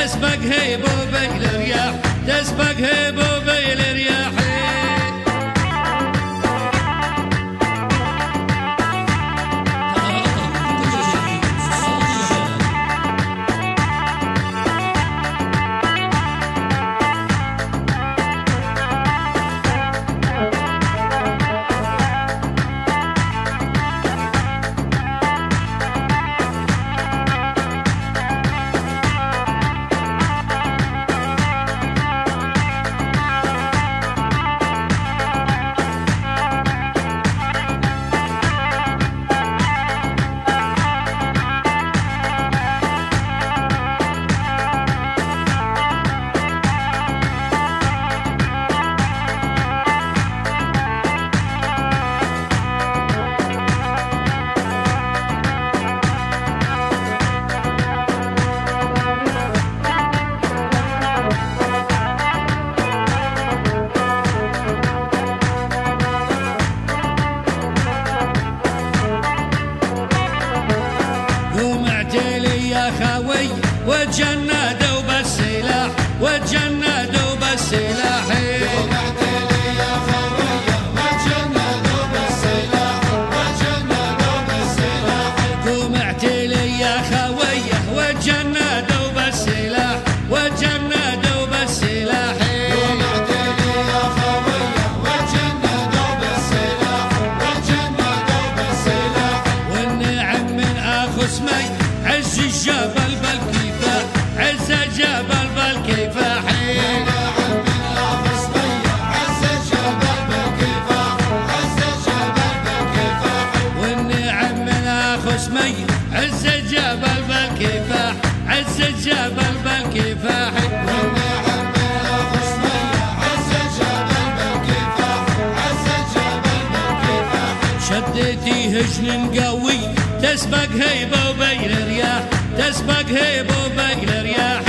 تسبق هيبو بين الرياح، تسبق هيبو بين الرياح. خاوي وتجندوا بالسلاح، وتجندوا بالسلاح. قومت لي يا خوية وتجندوا بالسلاح، وتجندوا بالسلاح. قومت لي يا خوية وتجندوا بالسلاح، وتجندوا بالسلاح. قومت لي يا خوية وتجندوا بالسلاح، وتجندوا بالسلاح. والنعم من اخو سمي عز الجبل بالكفاح، عز الجبل بالكفاح. ونعم من اخو سمي عز الجبل بالكفاح، عز الجبل بالكفاح. والنعم من اخو سمي عز الجبل بالكفاح، عز الجبل بالكفاح. والنعم من اخو سمي عز الجبل بالكفاح، عز الجبل بالكفاح. شدتي هجن قوي تسبق هيبة وبين الرياح، تسبق هيبة وبين الرياح.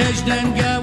هجن قوي